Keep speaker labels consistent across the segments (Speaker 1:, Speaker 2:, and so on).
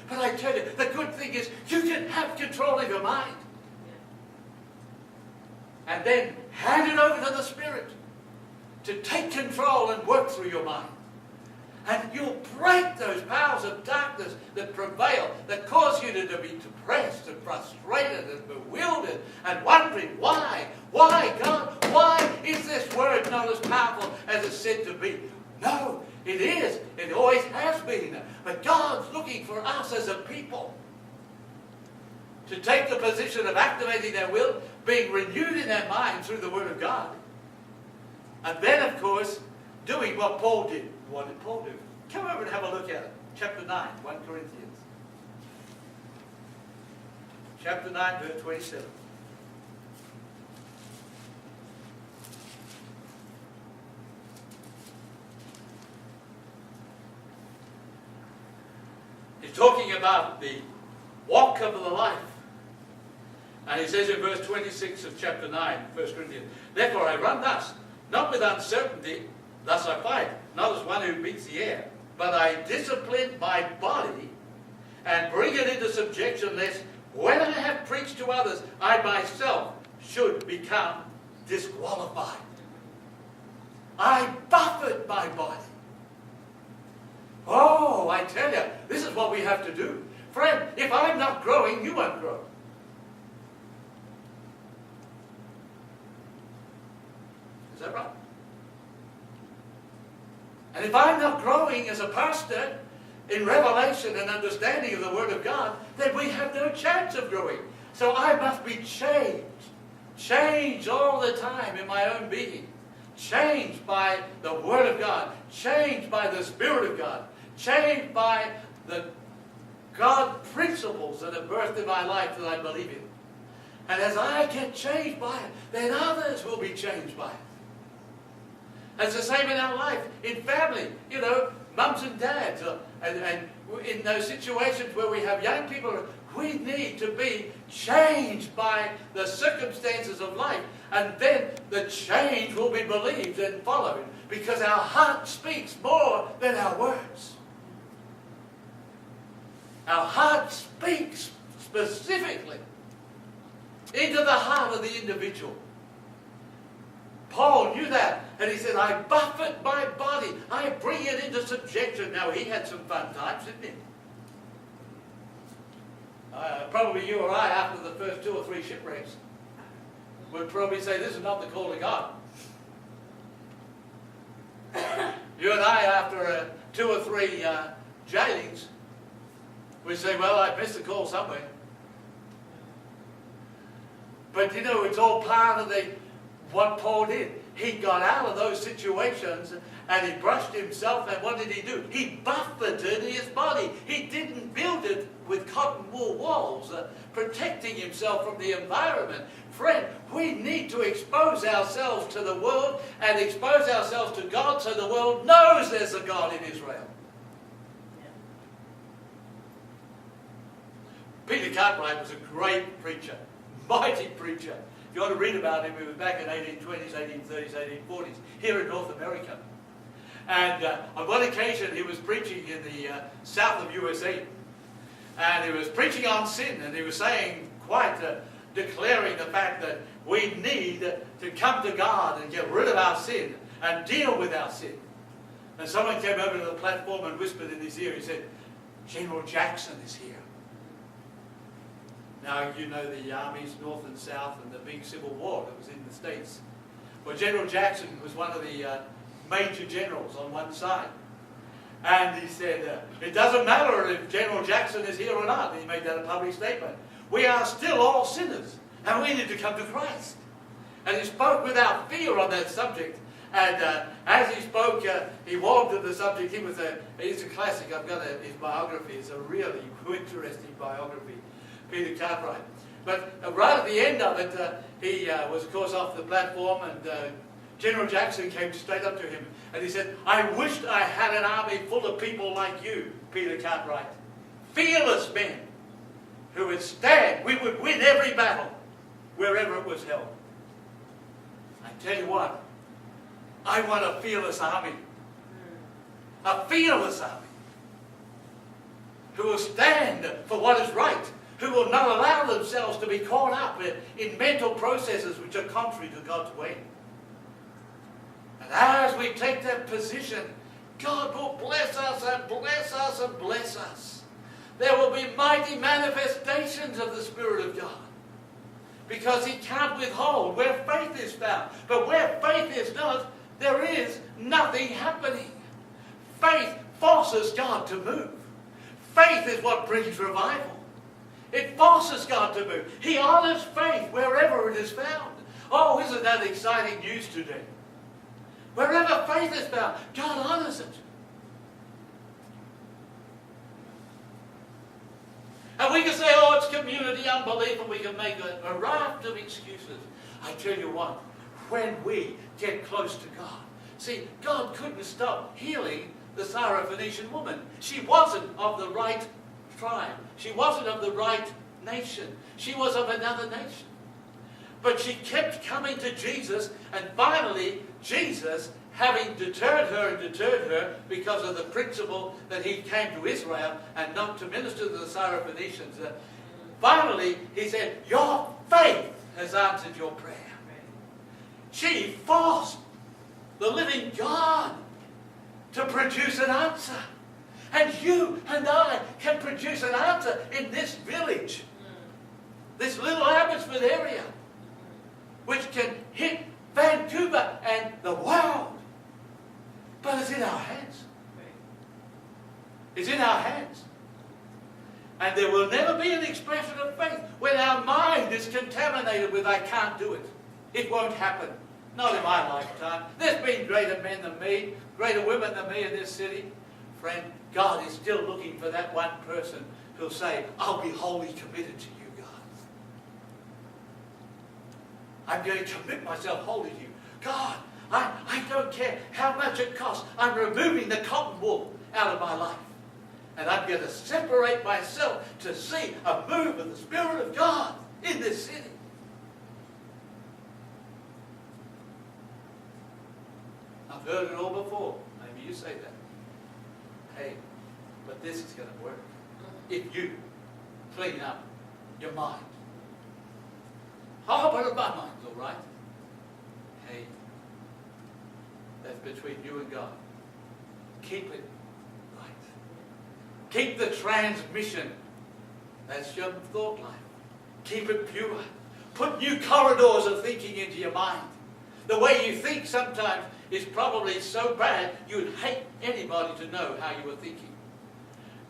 Speaker 1: But I tell you, the good thing is you can have control of your mind. And then hand it over to the Spirit to take control and work through your mind. And you'll break those powers of darkness that prevail, that cause you to be depressed and frustrated and bewildered and wondering why? Why, God? Why is this word not as powerful as it's said to be? No, it is. It always has been. But God's looking for us as a people to take the position of activating their will, being renewed in their mind through the Word of God. And then, of course, doing what Paul did. What did Paul do? Come over and have a look at it. Chapter 9, 1 Corinthians. Chapter 9, verse 27. He's talking about the walk of the life. And he says in verse 26 of chapter 9, 1 Corinthians, therefore I run thus, not with uncertainty, thus I fight, not as one who beats the air, but I discipline my body and bring it into subjection, lest when I have preached to others, I myself should become disqualified. I buffet my body. Oh, I tell you, this is what we have to do. Friend, if I'm not growing, you won't grow. Is that right? And if I'm not growing as a pastor in revelation and understanding of the Word of God, then we have no chance of growing. So I must be changed. Changed all the time in my own being. Changed by the Word of God. Changed by the Spirit of God. Changed by the God principles that are birthed in my life that I believe in. And as I get changed by it, then others will be changed by it. It's the same in our life, in family, you know, mums and dads, and in those situations where we have young people, we need to be changed by the circumstances of life, and then the change will be believed and followed, because our heart speaks more than our words. Our heart speaks specifically into the heart of the individual. Paul knew that, and he said, I buffet my body, I bring it into subjection. Now, he had some fun times, didn't he? Probably you or I, after the first 2 or 3 shipwrecks, would probably say, this is not the call of God. You and I, after 2 or 3 jailings, would say, well, I missed the call somewhere. But you know, it's all part of what Paul did. He got out of those situations and he brushed himself, and what did he do? He buffeted his body. He didn't build it with cotton wool walls, protecting himself from the environment. Friend, we need to expose ourselves to the world and expose ourselves to God so the world knows there's a God in Israel. Peter Cartwright was a great preacher, mighty preacher. If you want to read about him, he was back in 1820s, 1830s, 1840s, here in North America. And on one occasion, he was preaching in the south of USA. And he was preaching on sin, and he was saying, declaring the fact that we need to come to God and get rid of our sin and deal with our sin. And someone came over to the platform and whispered in his ear, he said, General Jackson is here. Now, you know the armies, North and South, and the big civil war that was in the States. Well, General Jackson was one of the major generals on one side. And he said, it doesn't matter if General Jackson is here or not. And he made that a public statement. We are still all sinners, and we need to come to Christ. And he spoke without fear on that subject. And as he spoke, he warmed to the subject. He's a classic. I've got his biography. It's a really interesting biography. Peter Cartwright. But right at the end of it, he was, of course, off the platform, and General Jackson came straight up to him, and he said, I wished I had an army full of people like you, Peter Cartwright. Fearless men who would stand. We would win every battle, wherever it was held. I tell you what, I want a fearless army. A fearless army. who will stand for what is right, who will not allow themselves to be caught up in mental processes which are contrary to God's way. And as we take that position, God will bless us and bless us and bless us. There will be mighty manifestations of the Spirit of God. Because He can't withhold where faith is found. But where faith is not, there is nothing happening. Faith forces God to move. Faith is what brings revival. It forces God to move. He honors faith wherever it is found. Oh, isn't that exciting news today? Wherever faith is found, God honors it. And we can say, oh, it's community unbelief, and we can make a raft of excuses. I tell you what, when we get close to God, see, God couldn't stop healing the Syrophoenician woman. She wasn't of the right tribe. She wasn't of the right nation. She was of another nation. But she kept coming to Jesus, and finally, Jesus, having deterred her because of the principle that He came to Israel and not to minister to the Syrophoenicians, finally, He said, your faith has answered your prayer. She forced the living God to produce an answer. And you and I can produce an answer in this village, this little Abbotsford area, which can hit Vancouver and the world. But it's in our hands. It's in our hands. And there will never be an expression of faith when our mind is contaminated with I can't do it. It won't happen. Not in my lifetime. There's been greater men than me, greater women than me in this city. Friend, God is still looking for that one person who'll say, I'll be wholly committed to you, God. I'm going to commit myself wholly to you. God, I don't care how much it costs. I'm removing the cotton wool out of my life. And I'm going to separate myself to see a move of the Spirit of God in this city. I've heard it all before. Maybe you say that. Hey, but this is going to work if you clean up your mind. Oh, but my mind's all right. Hey, that's between you and God. Keep it right. Keep the transmission. That's your thought life. Keep it pure. Put new corridors of thinking into your mind. The way you think sometimes is probably so bad you'd hate anybody to know how you were thinking.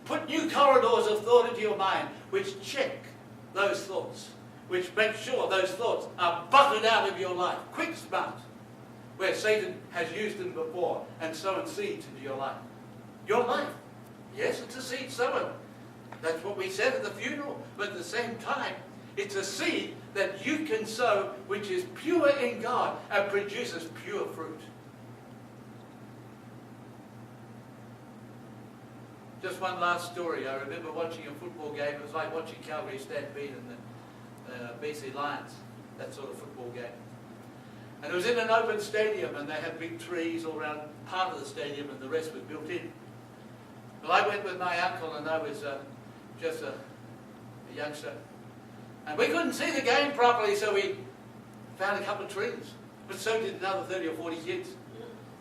Speaker 1: Put new corridors of thought into your mind which check those thoughts, which make sure those thoughts are butted out of your life. Quick smart, where Satan has used them before and sown seeds into your life. Your life. Yes, it's a seed sown. That's what we said at the funeral. But at the same time, it's a seed that you can sow which is pure in God and produces pure fruit. Just one last story. I remember watching a football game. It was like watching Calgary Stampede and the BC Lions, that sort of football game. And it was in an open stadium, and they had big trees all around part of the stadium, and the rest was built in. Well, I went with my uncle, and I was just a youngster. And we couldn't see the game properly, so we found a couple of trees. But so did another 30 or 40 kids.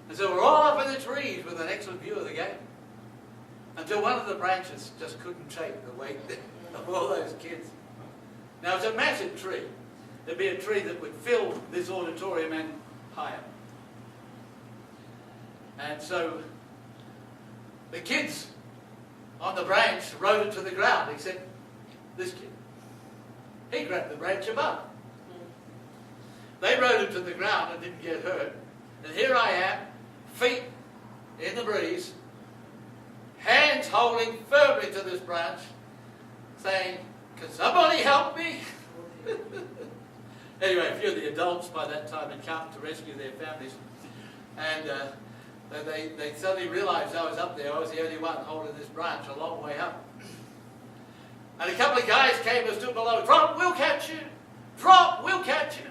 Speaker 1: And so we're all up in the trees with an excellent view of the game. Until one of the branches just couldn't take the weight of all those kids. Now, it's a massive tree. There'd be a tree that would fill this auditorium and higher. And so the kids on the branch rode it to the ground, except this kid. He grabbed the branch above. They rode it to the ground and didn't get hurt. And here I am, feet in the breeze, hands holding firmly to this branch, saying, can somebody help me? Anyway, a few of the adults by that time had come to rescue their families. And they suddenly realized I was up there. I was the only one holding this branch a long way up. And a couple of guys came and stood below. Drop, we'll catch you. Drop, we'll catch you.